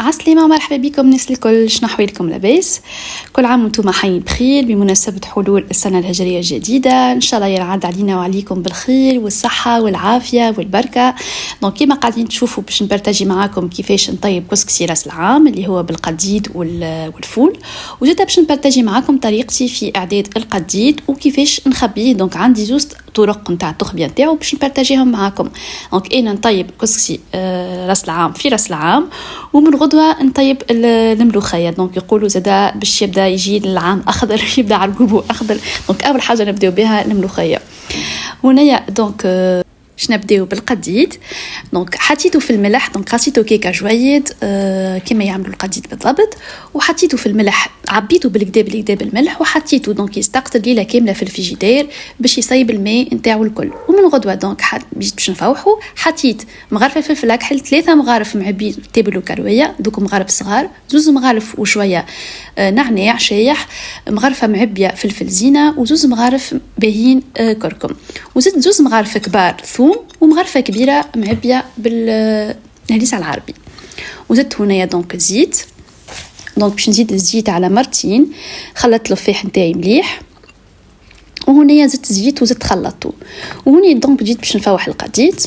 عسلامة، مرحبا بكم الناس الكل. شنو أحوالكم؟ لاباس؟ كل عام وانتم حيين بخير بمناسبة حلول السنة الهجرية الجديدة. إن شاء الله يرعد علينا وعليكم بالخير والصحة والعافية والبركة. دونك كيما قاعدين تشوفوا باش نبرتاجي معاكم كيفاش نطيب كسكسي راس العام اللي هو بالقديد والفول، وجدت باش نبرتاجي معاكم طريقتي في إعداد القديد وكيفاش نخبيه. دونك عندي زوز طرق نتاع التخبيه نتاعو باش نبارطاجيهم معاكم. دونك انا نطيب كسكسي راس العام في راس العام، ومن غدوه نطيب الملوخيه. دونك يقولوا زادا باش يبدا يجي العام اخضر يبدا عرقوبه اخضر. دونك اول حاجه نبداو بها الملوخيه. هنايا دونك باش نبداو بالقديد. دونك حطيته في الملح، دونك قصيته كيكه جويد كما يعملوا القديد بالضبط، وحطيته في الملح، عبيته بالكدا بالملح وحطيته دونك يستقطر ليله كامله في الفريجيدير باش يصيب الماء نتاعو الكل. ومن غدوه دونك باش نفوحوا، حطيت مغرفه فلفل اكحل، 3 مغارف معبي تابل وكرويه، دوك مغارف صغار، 2 مغارف وشويه نعناع شايح، مغرفه معبيه فلفل زينه، و2 مغارف باهين كركم، وزدت 2 مغارف كبار ثوم، ومغرفه كبيره معبيه بالهريس العربي. وزدت هنايا دونك زيت. دونك باش نزيد الزيت على مرتين، خلطت اللفاح نتاعي مليح، وهنايا زدت زيت وزدت خلطته. وهني دونك جيت باش نفوح القديد.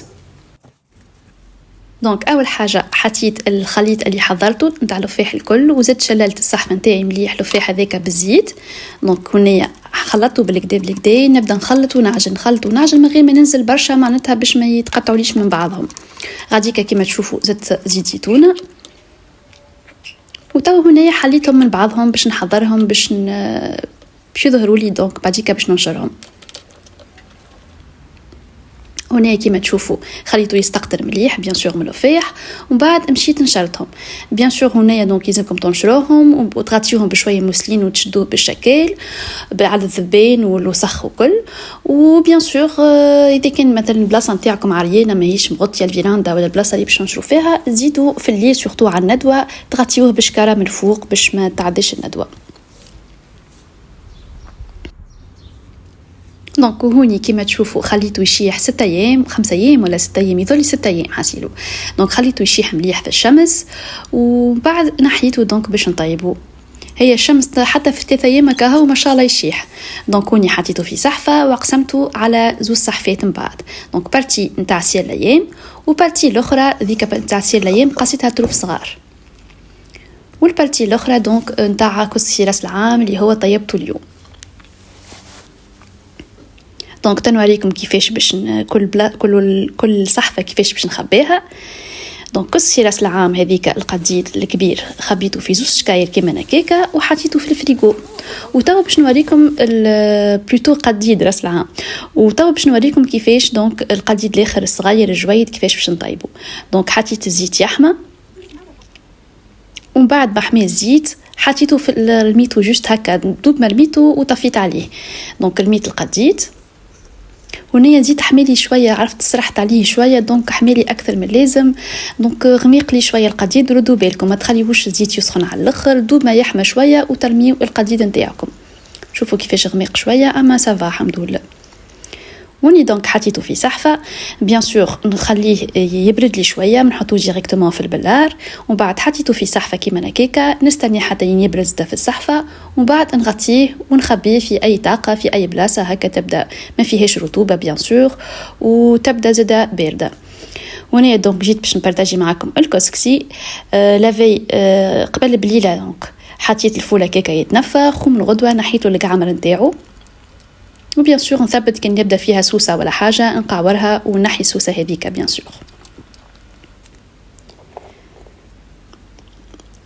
دونك اول حاجه حطيت الخليط اللي حضرته نتاع اللفاح الكل، وزدت شللت الصحن نتاعي مليح اللفاح هذاك بالزيت. دونك هنايا خلطته بالكدا نبدا نخلط ونعجن من غير ما ننزل برشا، معناتها باش ما يتقطعوليش من بعضهم. غاديكا كما تشوفوا زدت زيت زيتونه، وتو هنايا حليتهم من بعضهم باش نحضرهم باش يظهروا لي. دونك بعديكا باش ننشرهم. هنا كيما تشوفوا خليته يستقطر مليح بيان سور من اللفاح، ومن بعد مشيت نشرتهم بيان سور. هنايا دونك لازمكم تنشروهم وتغطيوهم بشويه موسلين وتشدوه بالشكل بعد الذبان والوسخ وكل. وبيان سور اذا كان مثلا البلاصه نتاعكم عريانه ماهيش مغطيه الفيراندا ولا البلاصه اللي باش نشرو فيها، زيدوا في الليل سورتو على الندوه تغطيوه بشكاره من الفوق باش ما تعديش الندوه. دونك هوني كيما تشوفوا خليته يشيح 6 ايام 5 ايام ولا 6 ايام، يظل 6 ايام حاسيلو. دونك خليته يشيح مليح في الشمس، وبعد نحيته دونك باش نطيبه. هي الشمس حتى في 3 ايام كهو ما شاء الله يشيح. دونك هوني حطيته في صحفه وقسمته على 2 صحفات من بعد. دونك بارتي نتاع سير الايام، وبارتي الاخرى ذيك نتاع سير الايام قصيتها طروف صغار، والبارتي الاخرى دونك نتاع كسكسي راس العام اللي هو طيبته اليوم. دونك تنوريكم كيفاش باش كل صحفه كيفاش باش نخبيها. دونك كسكسي راس العام هذيك القديد الكبير خبيته في 2 شكاير كيما هكاكا وحطيته في الفريغو. وتو باش نوريكم بلوتو قديد راس العام، وتو باش نوريكم كيفاش دونك القديد الاخر الصغير الجويد كيفاش باش نطيبه. دونك حطيت الزيت يحمى، ومن بعد بحمي الزيت حطيته في رميته جوست هكا دوب ما رميته وطفيت عليه. دونك رميت القديد، هنايا زيت حمالي شويه، عرفت سرحت عليه شويه دونك حمالي اكثر من اللازم. دونك غميق لي شويه القديد، ردوا بالكم ما تخليوش الزيت يسخن على الاخر، دوب ما يحمى شويه وترميو القديد نتاعكم. شوفوا كيفاش غميق شويه، اما سافا الحمد لله. وني دونك حطيته في صحفه بيان سور نخليه يبرد لي شويه، ما نحطوه ديريكتومون في البلار. ومن بعد حطيته في صحفه كيما هكاكا، نستني حتى يبرد في الصحفه، ومن بعد نغطيه ونخبيه في اي طاقه في اي بلاصه هكا تبدا ما فيهاش رطوبه بيان سور وتبدا زاده بارده. وانا دونك جيت باش نبارطاجي معكم الكسكسي لافي قبل بليله. دونك حطيت الفول هكاكا يتنفخ، ومن غدوه نحيته القعمر نتاعو، وبيان سور نثبت كان يبدا فيها سوسه ولا حاجه نقعورها ونحي السوسه هذيك بيان سور.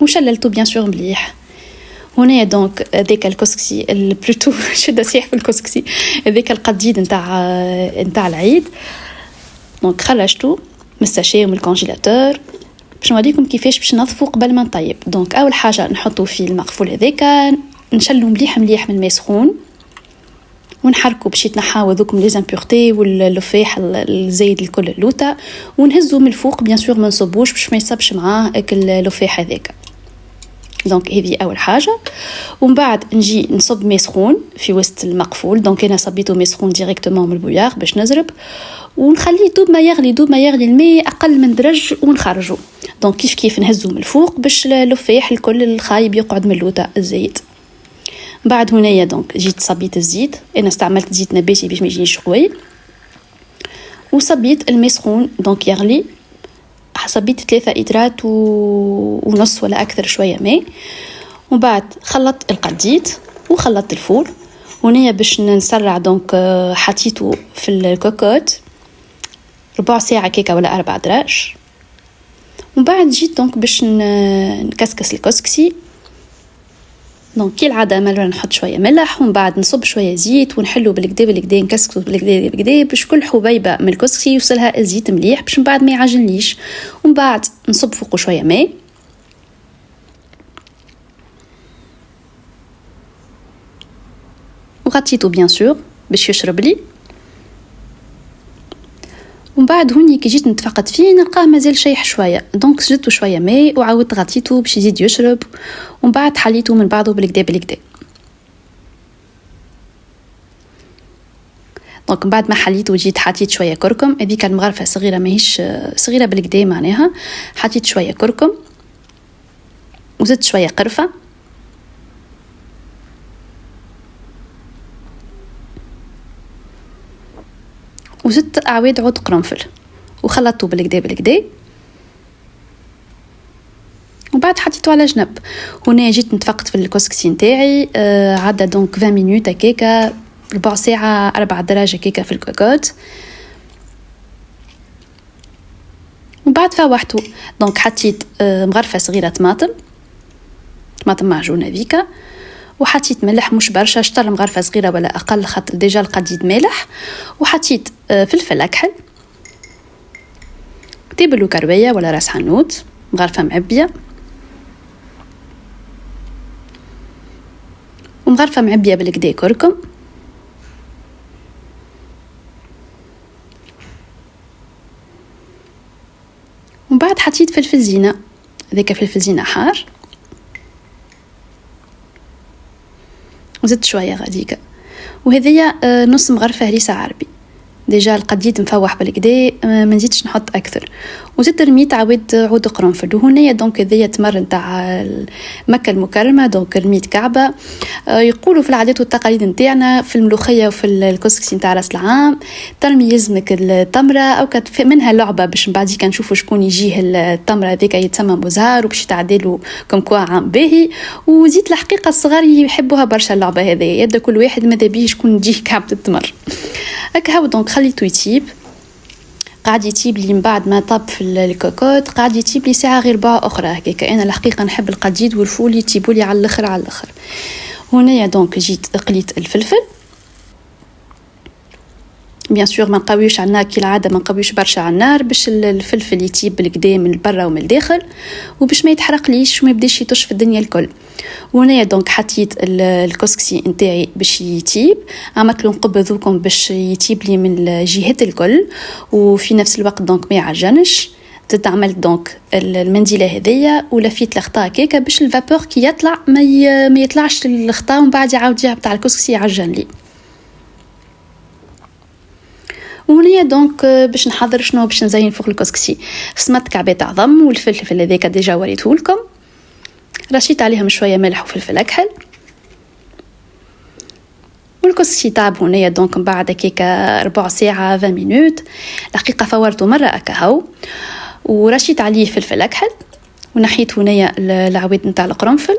وشللته بيان سور مليح. هنا دونك ذاك الكسكسي البلوتو شد صيح في الكسكسي ذاك القديد نتاع العيد. دونك خرجته من الساشي ومن الكونجيلاتور باش نوريكم كيفاش باش نظفو قبل ما نطيب. دونك اول حاجه نحطو في المغفول هذاك، نشلو مليح من الماء سخون، ونحركوا باش يتنحاو ذوك لي زامبورتي واللفاح الزايد الكل اللوطه، ونهزو من الفوق بيان سور ما نصبوش باش ما يصبش معاه اللفاح هذاك. دونك هذه اول حاجه. ومن بعد نجي نصب ماء سخون في وسط المقفول، دونك انا صبيته ماء سخون ديريكتومون من البوياغ باش نزرب، ونخليه دوب ما يغلي الماء اقل من درج ونخرجه. دونك كيف نهزه من الفوق باش اللفاح الكل الخايب يقعد من اللوطه الزيت. بعد هنايا دونك جيت صبيت الزيت، انا استعملت زيت نباتي باش ما يجينيش قوي، وصبيت الماء سخون دونك يغلي. صبيت 3 إطرات ونص ولا اكثر شويه ماء. ومن بعد خلطت القديد وخلطت الفول. هنايا باش نسرع دونك حطيته في الكوكوت ربع ساعه كيكه ولا 4 دراج. ومن بعد جيت دونك باش نكسكس الكسكسي. دونك كي العاده مرة نحط شويه ملح، ومن بعد نصب شويه زيت ونحلو بالكدا نكسكسو بالكدا باش كل حبيبه من الكسكسي يوصلها الزيت مليح باش من بعد ما يعجنليش. ومن بعد نصب فوقه شويه ماء، وغطيته بيان سور باش يشرب لي. ومن بعد هوني كي جيت نتفقد فيه نلقاه مازال شايح شويه، دونك زدته شويه ماء وعاودت غطيته باش يزيد يشرب. ومن بعد حليته من بعضه بالكدا. دونك بعد ما حليته جيت حطيت شويه كركم، هذيك المغرفه صغيره ماهيش صغيره بالكدا معناها. حطيت شويه كركم وزدت شويه قرفه وزدت اعواد عود قرنفل وخلطته بالكدا. وبعد حطيته على جنب. هنا جيت نتفقد في الكسكسي نتاعي، عدى دونك 20 مينوت هكاكا، ربع ساعه 4 دراجة هكاكا في الكوكوت. وبعد فوحته دونك حطيت مغرفه صغيره طماطم معجونه ذيكا، وحطيت ملح مش برشا، شطر مغرفه صغيره ولا اقل خاطر ديجا القديد مالح. وحطيت فلفل اكحل، تيبل وكرويه ولا راس حنوت، مغرفه معبيه، ومغرفه معبيه بالكدا كركم. ومن بعد حطيت فلفل زينه، ذاك فلفل زينه حار، وزدت شويه غاديكا. وهذيا نص مغرفه هريسه عربي، ديجا القديد مفوح بالكدا ما نزيدش نحط اكثر. وزدت رميت عود قرنفل. وهنا دونك هذيا تمر نتاع مكه المكرمه، دونك رميت كعبه. يقولوا في العادات والتقاليد نتاعنا في الملوخيه وفي الكسكسي نتاع راس العام ترمي يزمك التمره، او منها لعبه باش من بعد كنشوفوا شكون يجيه التمره هذيك يتسمى بوزهار وباش يتعدلوا كم كوا عام باهي. وزيت الحقيقه الصغار يحبوها برشا اللعبه هذه، يبدا كل واحد ماذا بيه شكون تجيه كعبه التمر هكا. هاو دونك خليته يطيب، قاعد يطيب لي من بعد ما طاب في الكوكوت، قاعد يطيب لي ساعه غير ربع اخرى هكاك. انا الحقيقه نحب القديد والفول يطيبوا لي على الاخر. هنا دونك جيت قليت الفلفل، بيان سور ما نقويوش على النار كي العاده، ما نقويوش برشا على النار باش الفلفل يطيب بالكدا من برا ومن الداخل، وباش ما يتحرق ليش وما يبداش يطش في الدنيا الكل. وهنا دونك حطيت الكسكسي نتاعي باش يطيب، عملت له نقب ذوكم باش يطيب لي من الجهات الكل، وفي نفس الوقت دونك ما يعجنش. زدت عملت دونك المنديله هذيا ولفيت الخطا كيكه باش الفابور كي يطلع ما يطلعش الخطا ومن بعد يعاود تاع الكسكسي يعجن لي. وهنا دونك باش نحضر شنو باش نزين فوق الكسكسي. سمت كعبات عظم والفلفل هذاك ديجا وريته لكم، رشيت عليهم شويه ملح وفلفل اكحل، والكسكسي طاب هنا دونك من بعد كيكه ربع ساعه 20 مينوت. الحقيقه فورته مره هكا ورشيت عليه فلفل اكحل، ونحيت هنا العويد نتاع القرنفل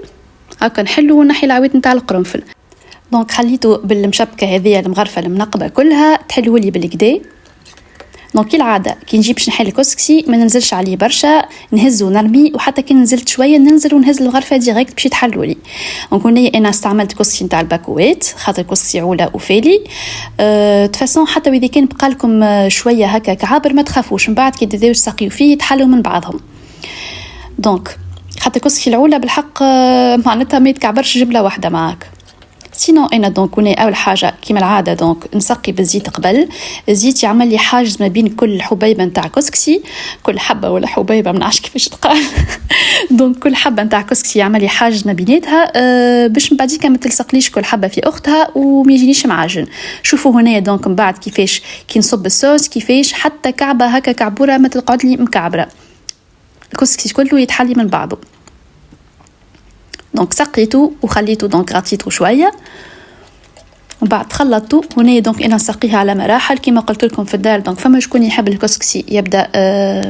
هكا نحلو، ونحي العويد نتاع القرنفل. دونك خليته بالمشبكه هذه المغرفه المنقبه كلها تحلوا لي بالكدا. دونك كي العاده كي نجيب باش نحل الكسكسي ما ننزلش عليه برشا، نهز ونرمي، وحتى كي نزلت شويه ننزل ونهز المغرفه ديريكت باش يتحلوا لي. دونك هنا انا استعملت كسكسي نتاع الباكوات خاطر الكسكسي عوله وفالي. تفاصون حتى واذا كان بقى لكم شويه هكا كعابر ما تخافوش، من بعد كي تبداو تسقيو فيه يتحلوا من بعضهم. دونك خاطر الكسكسي العوله بالحق معناتها ما يتكعبرش جبله واحده معاك، سينو انا دونك وني اول حاجه كيما العاده دونك نسقي بالزيت قبل. الزيت يعمل لي حاجز ما بين كل حبيبه نتاع كسكسي، كل حبه ولا حبيبه ما نعرفش كيفاش تقال دونك كل حبه نتاع كسكسي يعمل لي حاجز ما بيناتها باش من بعديك ما تلصقليش كل حبه في اختها وما يجينيش معجن. شوفوا هنا دونك من بعد كيفاش كي نصب الصوص كيفاش حتى كعبه هكا كعبوره ما تقعد لي مكعبره، الكسكسي كله يتحلي من بعضه. دونك سقيته وخليته دونك غطيته شويه ومن بعد خلطته. هنا دونك انا نسقيها على مراحل كما قلت لكم في الدار. دونك فما شكون يحب الكسكسي يبدا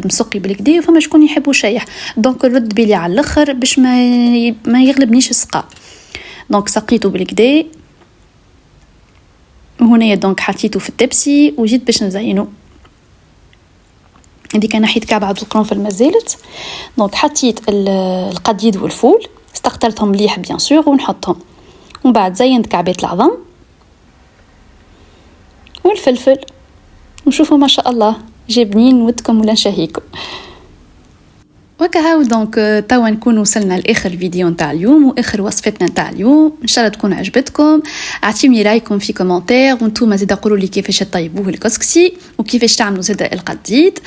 مسقي بالكدا وفما شكون يحبو شايح، دونك نرد بلي على الاخر باش ما يغلبنيش السقا. دونك سقيته بالكدا وهنا دونك حطيته في التبسي وجيت باش نزينه. هذيك نحيت كعب عبد القرنفل مازالت. دونك حطيت القديد والفول استقطرتهم مليح بيان سور ونحطهم، ومن بعد زينت كعبات العظم والفلفل ونشوفوا ما شاء الله جايبنين ودكم ولا نشهيكم. وكهو دونك توا نكون وصلنا لاخر فيديو نتاع اليوم واخر وصفتنا نتاع اليوم. ان شاء الله تكون عجبتكم. اعطيوني رايكم في كومنتير وانتم زيد قولوا لي كيفاش تطيبوه الكسكسي وكيفاش تعملوا زيد القديد.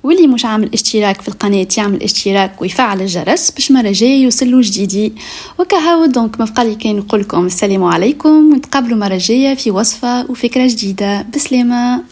واللي مش عامل اشتراك في القناة يعمل اشتراك ويفعل الجرس باش مرة جاي يوصلوا جديدي. وكهو دونك ما بقالي كان نقول لكم السلام عليكم ونتقابلوا مرة جاية في وصفة وفكرة جديدة. بسلامة.